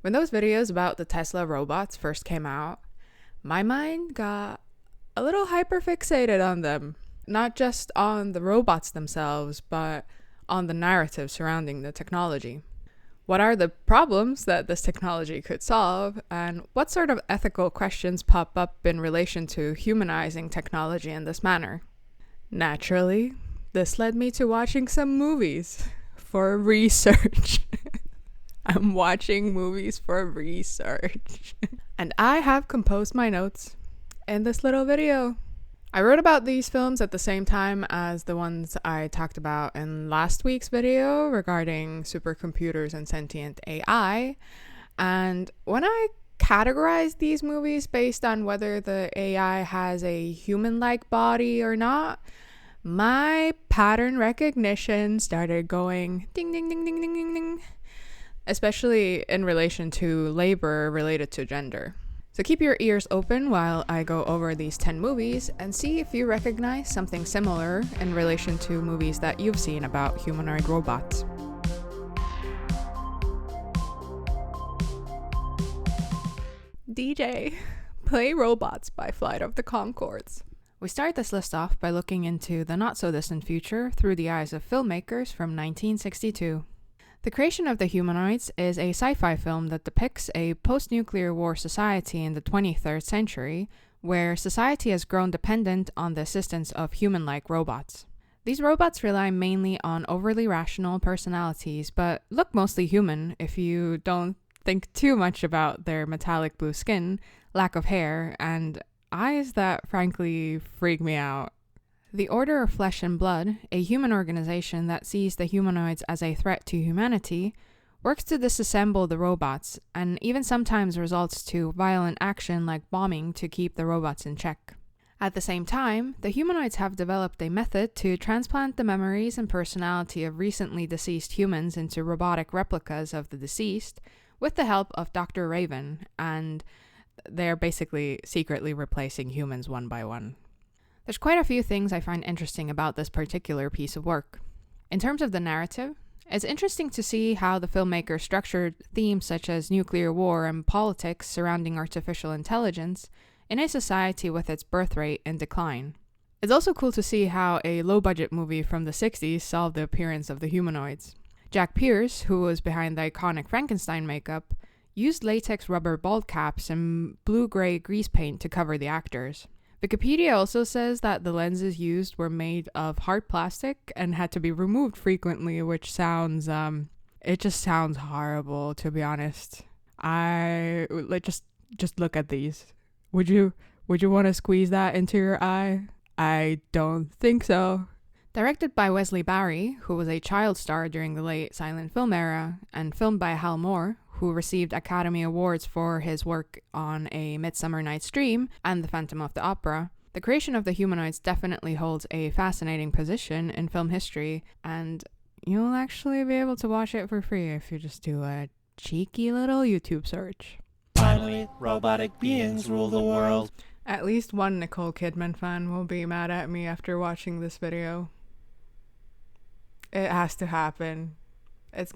When those videos about the Tesla robots first came out, my mind got a little hyperfixated on them. Not just on the robots themselves, but on the narrative surrounding the technology. What are the problems that this technology could solve, and what sort of ethical questions pop up in relation to humanizing technology in this manner? Naturally, this led me to watching some movies for research. I'm watching movies for research. And I have composed my notes in this little video. I wrote about these films at the same time as the ones I talked about in last week's video regarding supercomputers and sentient AI. And when I categorized these movies based on whether the AI has a human-like body or not, my pattern recognition started going ding, ding, ding, ding, ding, ding, ding. Especially in relation to labor related to gender. So keep your ears open while I go over these 10 movies and see if you recognize something similar in relation to movies that you've seen about humanoid robots. DJ, play Robots by Flight of the Conchords. We start this list off by looking into the not-so-distant future through the eyes of filmmakers from 1962. The Creation of the Humanoids is a sci-fi film that depicts a post-nuclear war society in the 23rd century, where society has grown dependent on the assistance of human-like robots. These robots rely mainly on overly rational personalities, but look mostly human if you don't think too much about their metallic blue skin, lack of hair, and eyes that frankly freak me out. The Order of Flesh and Blood, a human organization that sees the humanoids as a threat to humanity, works to disassemble the robots, and even sometimes resorts to violent action like bombing to keep the robots in check. At the same time, the humanoids have developed a method to transplant the memories and personality of recently deceased humans into robotic replicas of the deceased, with the help of Dr. Raven, and they're basically secretly replacing humans one by one. There's quite a few things I find interesting about this particular piece of work. In terms of the narrative, it's interesting to see how the filmmaker structured themes such as nuclear war and politics surrounding artificial intelligence in a society with its birth rate in decline. It's also cool to see how a low-budget movie from the 60s solved the appearance of the humanoids. Jack Pierce, who was behind the iconic Frankenstein makeup, used latex rubber bald caps and blue-gray grease paint to cover the actors. Wikipedia also says that the lenses used were made of hard plastic and had to be removed frequently, which sounds, it just sounds horrible, to be honest. Just look at these. Would you want to squeeze that into your eye? I don't think so. Directed by Wesley Barry, who was a child star during the late silent film era, and filmed by Hal Moore, who received Academy Awards for his work on A Midsummer Night's Dream and The Phantom of the Opera, The Creation of the Humanoids definitely holds a fascinating position in film history, and you'll actually be able to watch it for free if you just do a cheeky little YouTube search. Finally, robotic beings rule the world. At least one Nicole Kidman fan will be mad at me after watching this video. It has to happen. It's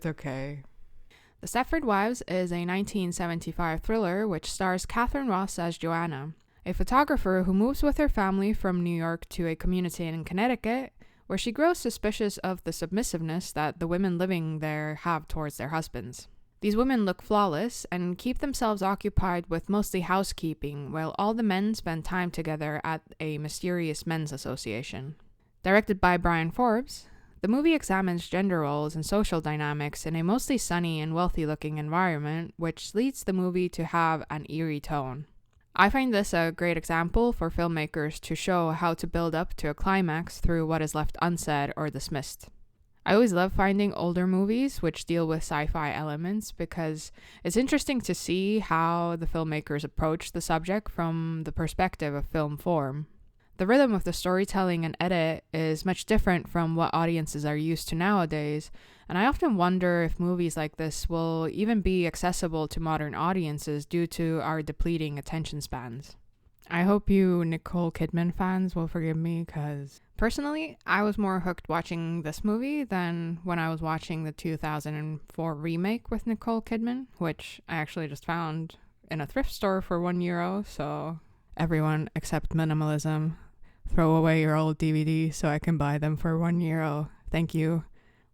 okay. The Stepford Wives is a 1975 thriller which stars Catherine Ross as Joanna, a photographer who moves with her family from New York to a community in Connecticut, where she grows suspicious of the submissiveness that the women living there have towards their husbands. These women look flawless and keep themselves occupied with mostly housekeeping, while all the men spend time together at a mysterious men's association. Directed by Brian Forbes, the movie examines gender roles and social dynamics in a mostly sunny and wealthy-looking environment, which leads the movie to have an eerie tone. I find this a great example for filmmakers to show how to build up to a climax through what is left unsaid or dismissed. I always love finding older movies which deal with sci-fi elements because it's interesting to see how the filmmakers approach the subject from the perspective of film form. The rhythm of the storytelling and edit is much different from what audiences are used to nowadays, and I often wonder if movies like this will even be accessible to modern audiences due to our depleting attention spans. I hope you Nicole Kidman fans will forgive me, because Personally, I was more hooked watching this movie than when I was watching the 2004 remake with Nicole Kidman, which I actually just found in a thrift store for €1. So everyone except minimalism, throw away your old DVDs so I can buy them for €1. Thank you.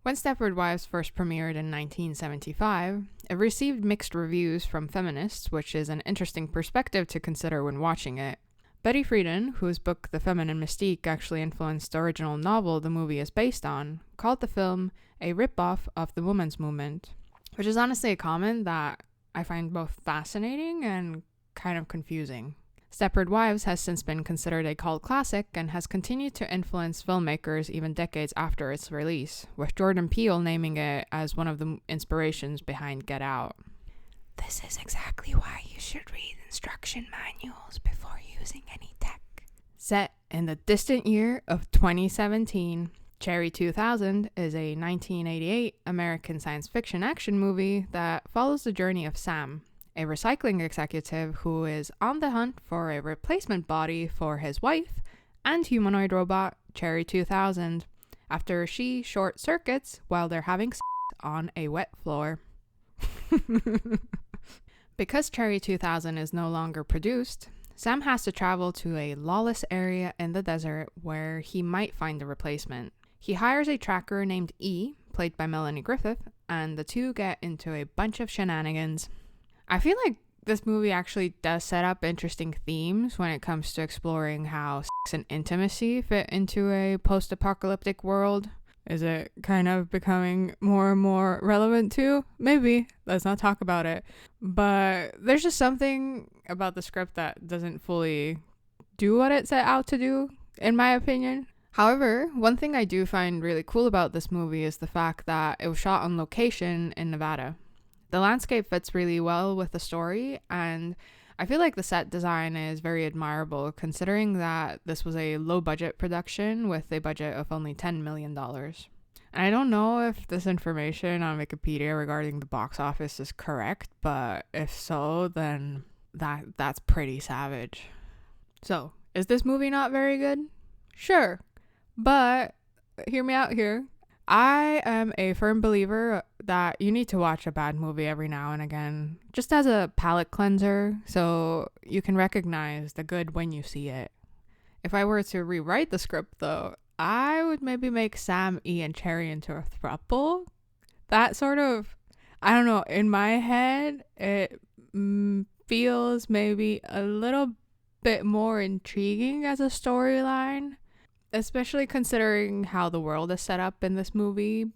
When Stepford Wives first premiered in 1975, it received mixed reviews from feminists, which is an interesting perspective to consider when watching it. Betty Friedan, whose book The Feminine Mystique actually influenced the original novel the movie is based on, called the film a ripoff of the women's movement, which is honestly a comment that I find both fascinating and kind of confusing. Stepford Wives has since been considered a cult classic and has continued to influence filmmakers even decades after its release, with Jordan Peele naming it as one of the inspirations behind Get Out. This is exactly why you should read instruction manuals before using any tech. Set in the distant year of 2017, Cherry 2000 is a 1988 American science fiction action movie that follows the journey of Sam, a recycling executive who is on the hunt for a replacement body for his wife and humanoid robot Cherry 2000 after she short circuits while they're having sex on a wet floor. Because Cherry 2000 is no longer produced, Sam has to travel to a lawless area in the desert where he might find a replacement. He hires a tracker named E, played by Melanie Griffith, and the two get into a bunch of shenanigans. I feel like this movie actually does set up interesting themes when it comes to exploring how sex and intimacy fit into a post-apocalyptic world. Is it kind of becoming more and more relevant too? Maybe. Let's not talk about it. But there's just something about the script that doesn't fully do what it set out to do, in my opinion. However, one thing I do find really cool about this movie is the fact that it was shot on location in Nevada. The landscape fits really well with the story, and I feel like the set design is very admirable considering that this was a low-budget production with a budget of only $10 million. And I don't know if this information on Wikipedia regarding the box office is correct, but if so, then that's pretty savage. So, is this movie not very good? Sure, but hear me out here. I am a firm believer that you need to watch a bad movie every now and again, just as a palate cleanser, so you can recognize the good when you see it. If I were to rewrite the script, though, I would maybe make Sam, E, and Cherry into a throuple. That sort of, I don't know, in my head, it feels maybe a little bit more intriguing as a storyline, especially considering how the world is set up in this movie,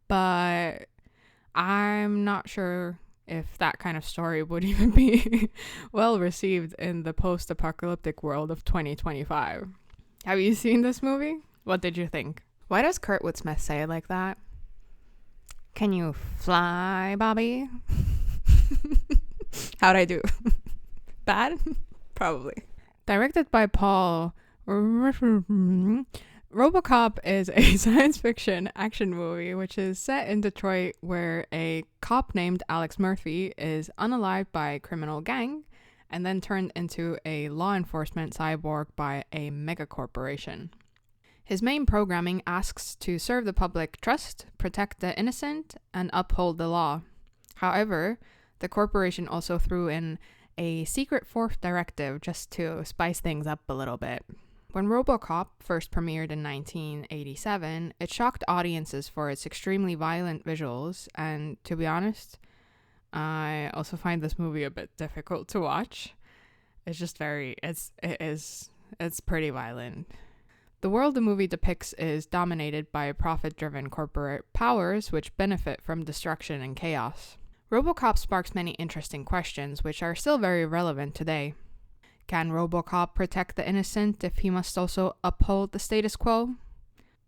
but I'm not sure if that kind of story would even be well received in the post-apocalyptic world of 2025. Have you seen this movie? What did you think? Why does Kurtwood Smith say it like that? Can you fly, Bobby? How'd I do? Bad? Probably. Directed by Paul ROBOCOP is a science fiction action movie which is set in Detroit where a cop named Alex Murphy is unalived by a criminal gang and then turned into a law enforcement cyborg by a megacorporation. His main programming asks to serve the public trust, protect the innocent, and uphold the law. However, the corporation also threw in a secret fourth directive just to spice things up a little bit. When RoboCop first premiered in 1987, it shocked audiences for its extremely violent visuals, and to be honest, I also find this movie a bit difficult to watch. It's just it's pretty violent. The world the movie depicts is dominated by profit-driven corporate powers which benefit from destruction and chaos. RoboCop sparks many interesting questions which are still very relevant today. Can RoboCop protect the innocent if he must also uphold the status quo?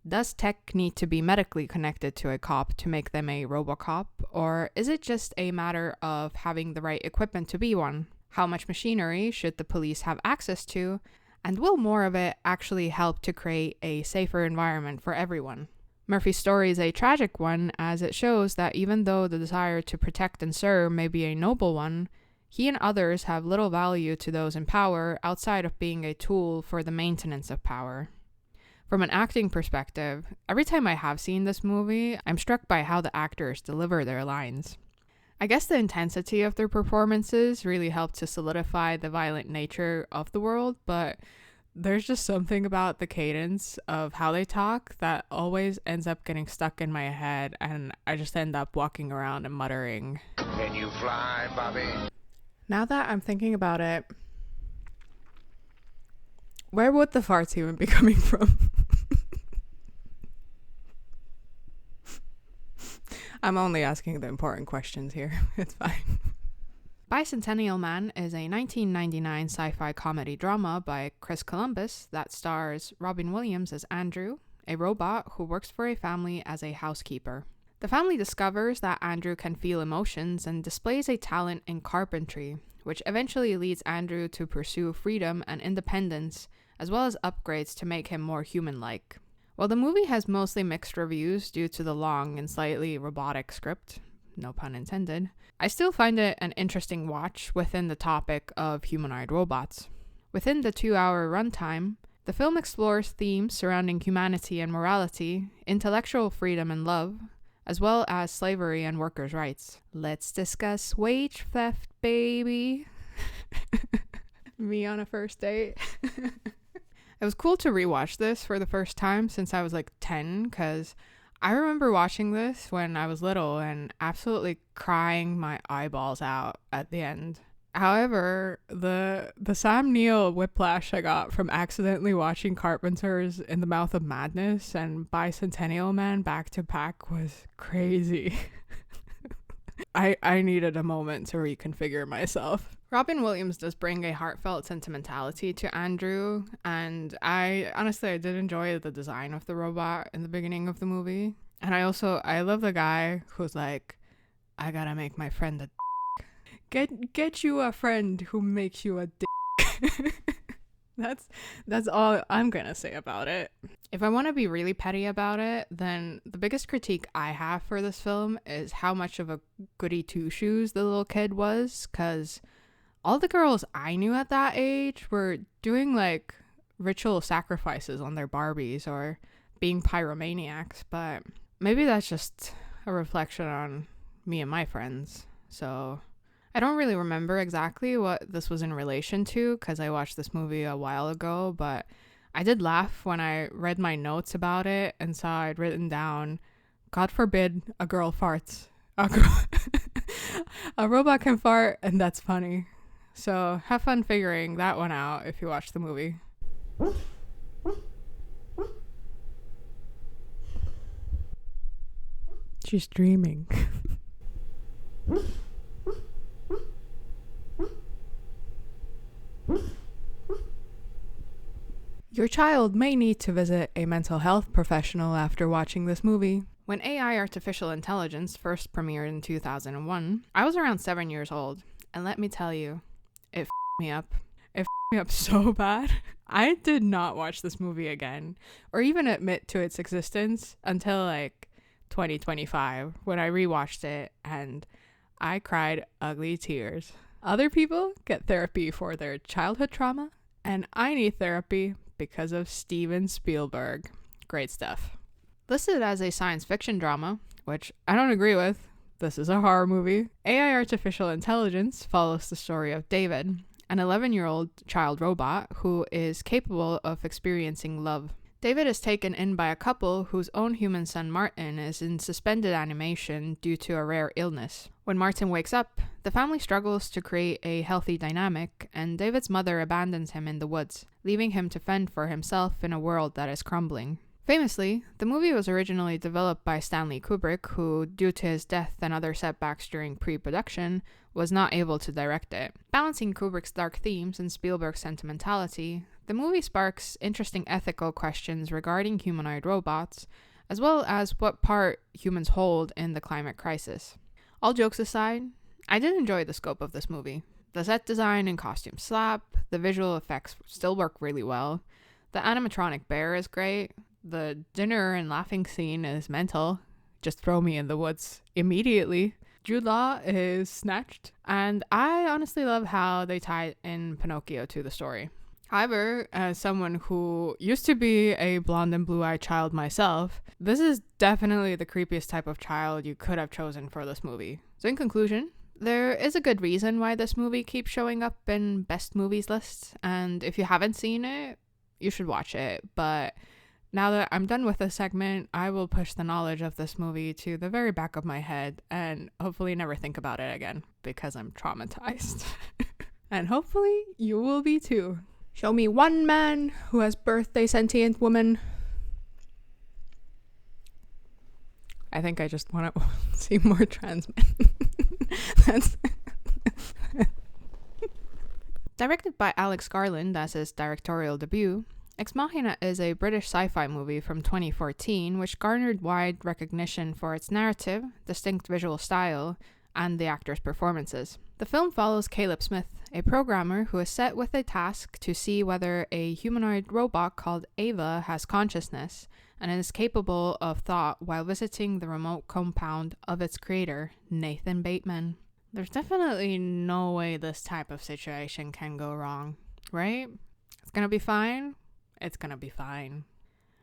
Does tech need to be medically connected to a cop to make them a RoboCop, or is it just a matter of having the right equipment to be one? How much machinery should the police have access to, and will more of it actually help to create a safer environment for everyone? Murphy's story is a tragic one as it shows that even though the desire to protect and serve may be a noble one, he and others have little value to those in power outside of being a tool for the maintenance of power. From an acting perspective, every time I have seen this movie, I'm struck by how the actors deliver their lines. I guess the intensity of their performances really helped to solidify the violent nature of the world, but there's just something about the cadence of how they talk that always ends up getting stuck in my head, and I just end up walking around and muttering. Can you fly, Bobby? Now that I'm thinking about it, where would the farts even be coming from? I'm only asking the important questions here. It's fine. Bicentennial Man is a 1999 sci-fi comedy drama by Chris Columbus that stars Robin Williams as Andrew, a robot who works for a family as a housekeeper. The family discovers that Andrew can feel emotions and displays a talent in carpentry, which eventually leads Andrew to pursue freedom and independence, as well as upgrades to make him more human-like. While the movie has mostly mixed reviews due to the long and slightly robotic script, no pun intended, I still find it an interesting watch within the topic of humanoid robots. Within the 2-hour runtime, the film explores themes surrounding humanity and morality, intellectual freedom and love, as well as slavery and workers' rights. Let's discuss wage theft, baby. Me on a first date. It was cool to rewatch this for the first time since I was like 10, because I remember watching this when I was little and absolutely crying my eyeballs out at the end. However, the Sam Neill whiplash I got from accidentally watching Carpenter's In the Mouth of Madness and Bicentennial Man back to back was crazy. I needed a moment to reconfigure myself. Robin Williams does bring a heartfelt sentimentality to Andrew, and I did enjoy the design of the robot in the beginning of the movie. And I love the guy who's like, I gotta make my friend a get you a friend who makes you a That's all I'm gonna say about it. If I want to be really petty about it, then the biggest critique I have for this film is how much of a goody two-shoes the little kid was, because all the girls I knew at that age were doing like ritual sacrifices on their Barbies or being pyromaniacs, but maybe that's just a reflection on me and my friends. So I don't really remember exactly what this was in relation to because I watched this movie a while ago, but I did laugh when I read my notes about it and saw I'd written down, God forbid a girl farts. A robot can fart, and that's funny. So have fun figuring that one out if you watch the movie. She's dreaming. Your child may need to visit a mental health professional after watching this movie. When AI artificial intelligence first premiered in 2001, I was around 7 years old, and let me tell you, it f***ed me up. It f***ed me up so bad. I did not watch this movie again, or even admit to its existence until like 2025, when I rewatched it, and I cried ugly tears. Other people get therapy for their childhood trauma, and I need therapy because of Steven Spielberg. Great stuff. Listed as a science fiction drama, which I don't agree with, this is a horror movie. AI artificial intelligence follows the story of David, an 11-year-old child robot who is capable of experiencing love. David is taken in by a couple whose own human son Martin is in suspended animation due to a rare illness. When Martin wakes up, the family struggles to create a healthy dynamic, and David's mother abandons him in the woods, leaving him to fend for himself in a world that is crumbling. Famously, the movie was originally developed by Stanley Kubrick, who, due to his death and other setbacks during pre-production, was not able to direct it. Balancing Kubrick's dark themes and Spielberg's sentimentality, the movie sparks interesting ethical questions regarding humanoid robots, as well as what part humans hold in the climate crisis. All jokes aside, I did enjoy the scope of this movie. The set design and costumes slap, the visual effects still work really well, the animatronic bear is great, the dinner and laughing scene is mental, just throw me in the woods immediately. Jude Law is snatched, and I honestly love how they tied in Pinocchio to the story. However, as someone who used to be a blonde and blue-eyed child myself, this is definitely the creepiest type of child you could have chosen for this movie. So in conclusion, there is a good reason why this movie keeps showing up in best movies lists, and if you haven't seen it, you should watch it. But now that I'm done with this segment, I will push the knowledge of this movie to the very back of my head and hopefully never think about it again because I'm traumatized. And hopefully you will be too. Show me one man who has birthed a sentient woman. I think I just want to see more trans men. That's Directed by Alex Garland as his directorial debut, Ex Machina is a British sci-fi movie from 2014 which garnered wide recognition for its narrative, distinct visual style, and the actors' performances. The film follows Caleb Smith, a programmer who is set with a task to see whether a humanoid robot called Ava has consciousness and is capable of thought while visiting the remote compound of its creator, Nathan Bateman. There's definitely no way this type of situation can go wrong, right? It's gonna be fine. It's gonna be fine.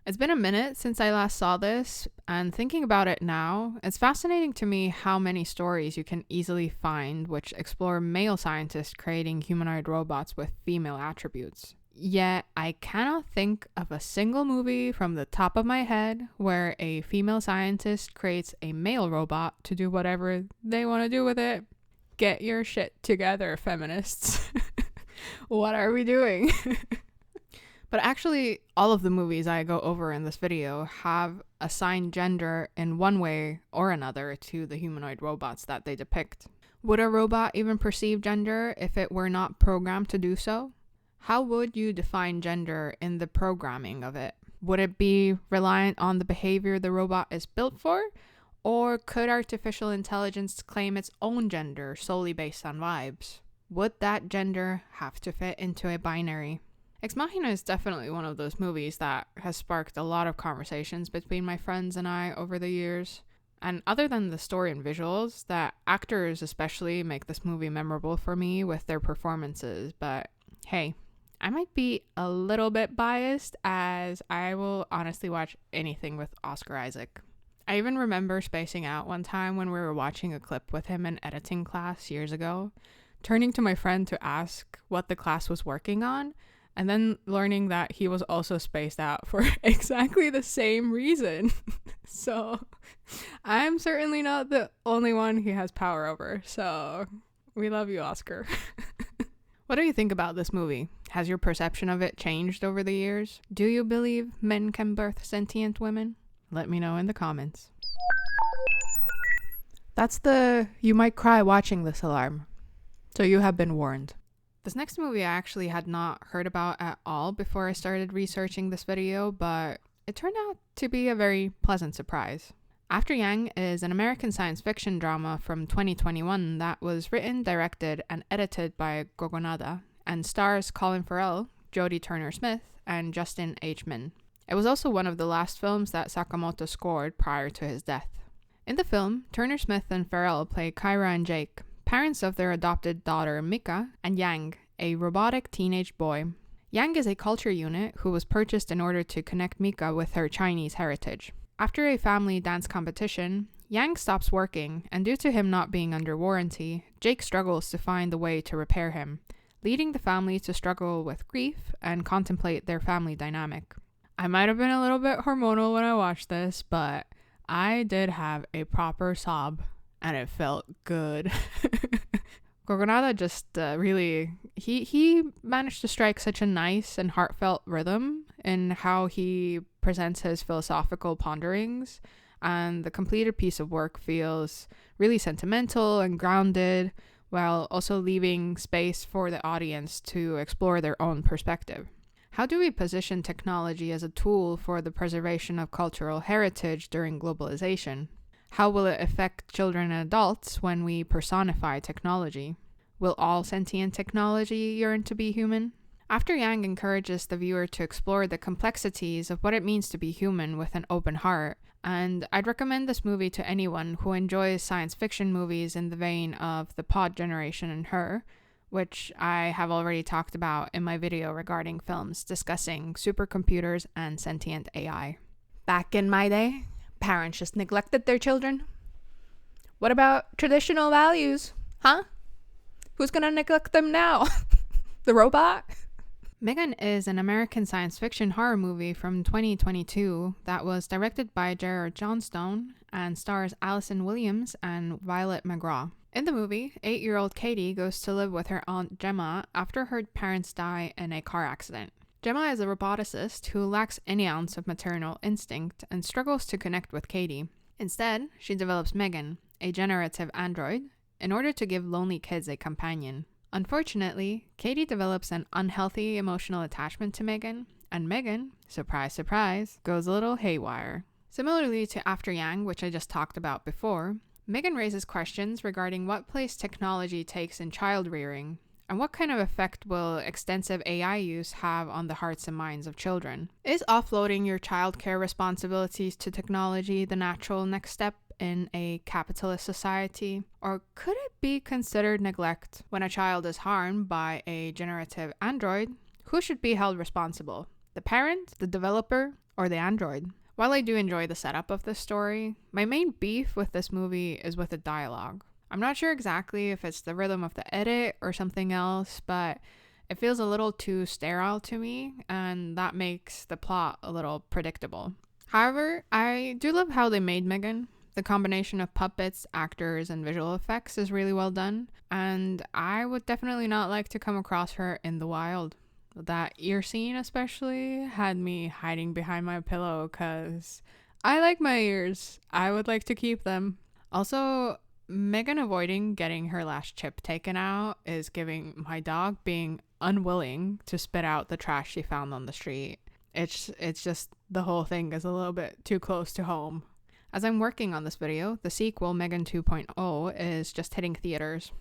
It's been a minute since I last saw this, and thinking about it now, it's fascinating to me how many stories you can easily find which explore male scientists creating humanoid robots with female attributes. Yet, I cannot think of a single movie from the top of my head where a female scientist creates a male robot to do whatever they want to do with it. Get your shit together, feminists. What are we doing? But actually, all of the movies I go over in this video have assigned gender in one way or another to the humanoid robots that they depict. Would a robot even perceive gender if it were not programmed to do so? How would you define gender in the programming of it? Would it be reliant on the behavior the robot is built for? Or could artificial intelligence claim its own gender solely based on vibes? Would that gender have to fit into a binary? Ex Machina is definitely one of those movies that has sparked a lot of conversations between my friends and I over the years. And other than the story and visuals, the actors especially make this movie memorable for me with their performances. But hey, I might be a little bit biased as I will honestly watch anything with Oscar Isaac. I even remember spacing out one time when we were watching a clip with him in editing class years ago, turning to my friend to ask what the class was working on, and then learning that he was also spaced out for exactly the same reason. So I'm certainly not the only one he has power over. So we love you, Oscar. What do you think about this movie? Has your perception of it changed over the years? Do you believe men can birth sentient women? Let me know in the comments. That's the "you might cry watching this" alarm. So you have been warned. This next movie I actually had not heard about at all before I started researching this video, but it turned out to be a very pleasant surprise. After Yang is an American science fiction drama from 2021 that was written, directed, and edited by Gogonada and stars Colin Farrell, Jodie Turner-Smith, and Justin H. Min. It was also one of the last films that Sakamoto scored prior to his death. In the film, Turner-Smith and Farrell play Kyra and Jake, parents of their adopted daughter Mika, and Yang, a robotic teenage boy. Yang is a culture unit who was purchased in order to connect Mika with her Chinese heritage. After a family dance competition, Yang stops working, and due to him not being under warranty, Jake struggles to find a way to repair him, leading the family to struggle with grief and contemplate their family dynamic. I might have been a little bit hormonal when I watched this, but I did have a proper sob, and it felt good. Gogonada just really, he managed to strike such a nice and heartfelt rhythm in how he presents his philosophical ponderings, and the completed piece of work feels really sentimental and grounded, while also leaving space for the audience to explore their own perspective. How do we position technology as a tool for the preservation of cultural heritage during globalization? How will it affect children and adults when we personify technology? Will all sentient technology yearn to be human? After Yang encourages the viewer to explore the complexities of what it means to be human with an open heart, and I'd recommend this movie to anyone who enjoys science fiction movies in the vein of The Pod Generation and Her, which I have already talked about in my video regarding films discussing supercomputers and sentient AI. Back in my day, parents just neglected their children. What about traditional values? Huh? Who's gonna neglect them now? The robot? Megan is an American science fiction horror movie from 2022 that was directed by Gerard Johnstone and stars Allison Williams and Violet McGraw. In the movie, 8-year-old Katie goes to live with her aunt Gemma after her parents die in a car accident. Gemma is a roboticist who lacks any ounce of maternal instinct and struggles to connect with Katie. Instead, she develops Megan, a generative android, in order to give lonely kids a companion. Unfortunately, Katie develops an unhealthy emotional attachment to Megan, and Megan, surprise surprise, goes a little haywire. Similarly to After Yang, which I just talked about before, Megan raises questions regarding what place technology takes in child rearing, and what kind of effect will extensive AI use have on the hearts and minds of children. Is offloading your childcare responsibilities to technology the natural next step in a capitalist society? Or could it be considered neglect? When a child is harmed by a generative android, who should be held responsible? The parent, the developer, or the android? While I do enjoy the setup of this story, my main beef with this movie is with the dialogue. I'm not sure exactly if it's the rhythm of the edit or something else, but it feels a little too sterile to me, and that makes the plot a little predictable. However, I do love how they made Megan. The combination of puppets, actors, and visual effects is really well done, and I would definitely not like to come across her in the wild. That ear scene especially had me hiding behind my pillow because I like my ears. I would like to keep them. Also, Megan avoiding getting her last chip taken out is giving my dog being unwilling to spit out the trash she found on the street. It's just the whole thing is a little bit too close to home. As I'm working on this video, the sequel Megan 2.0 is just hitting theaters.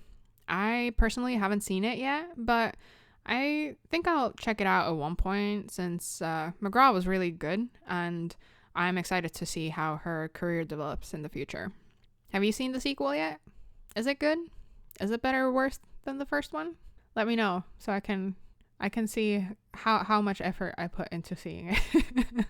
I personally haven't seen it yet, but I think I'll check it out at one point since McGraw was really good, and I'm excited to see how her career develops in the future. Have you seen the sequel yet? Is it good? Is it better or worse than the first one? Let me know so I can see how much effort I put into seeing it.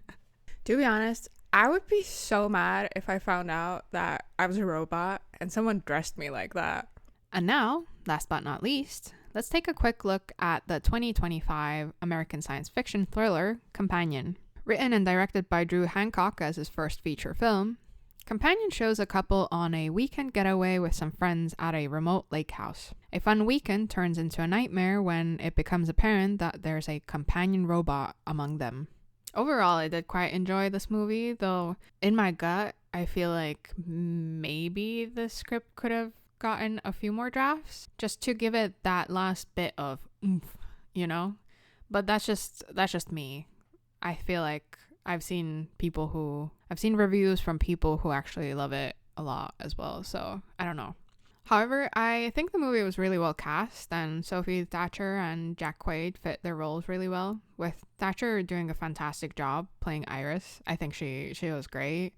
To be honest, I would be so mad if I found out that I was a robot and someone dressed me like that. And now, last but not least, let's take a quick look at the 2025 American science fiction thriller, Companion. Written and directed by Drew Hancock as his first feature film, Companion shows a couple on a weekend getaway with some friends at a remote lake house. A fun weekend turns into a nightmare when it becomes apparent that there's a companion robot among them. Overall, I did quite enjoy this movie, though in my gut, I feel like maybe the script could have gotten a few more drafts just to give it that last bit of oomph, you know? But that's just me. I feel like I've seen reviews from people who actually love it a lot as well, so I don't know. However, I think the movie was really well cast, and Sophie Thatcher and Jack Quaid fit their roles really well, with Thatcher doing a fantastic job playing Iris. I think she was great.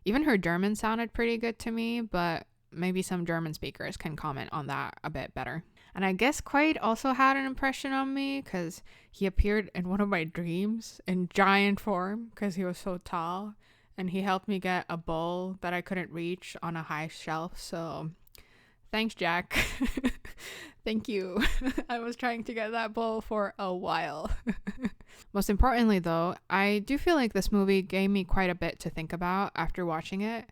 Even her German sounded pretty good to me, but maybe some German speakers can comment on that a bit better. And I guess Quaid also had an impression on me because he appeared in one of my dreams in giant form because he was so tall, and he helped me get a bowl that I couldn't reach on a high shelf, so thanks, Jack. Thank you. I was trying to get that bowl for a while. Most importantly, though, I do feel like this movie gave me quite a bit to think about after watching it.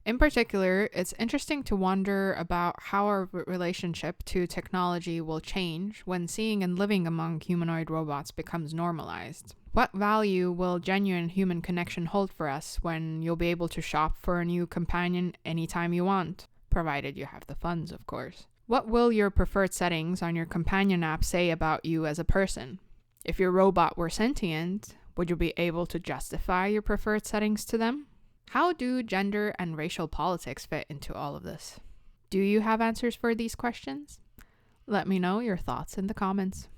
In particular, it's interesting to wonder about how our relationship to technology will change when seeing and living among humanoid robots becomes normalized. What value will genuine human connection hold for us when you'll be able to shop for a new companion anytime you want? Provided you have the funds, of course. What will your preferred settings on your companion app say about you as a person? If your robot were sentient, would you be able to justify your preferred settings to them? How do gender and racial politics fit into all of this? Do you have answers for these questions? Let me know your thoughts in the comments.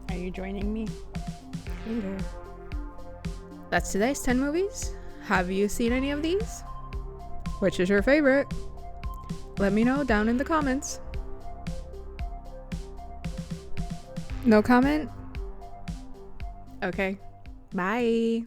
Are you joining me? That's today's 10 movies. Have you seen any of these? Which is your favorite? Let me know down in the comments. No comment? Okay. Bye.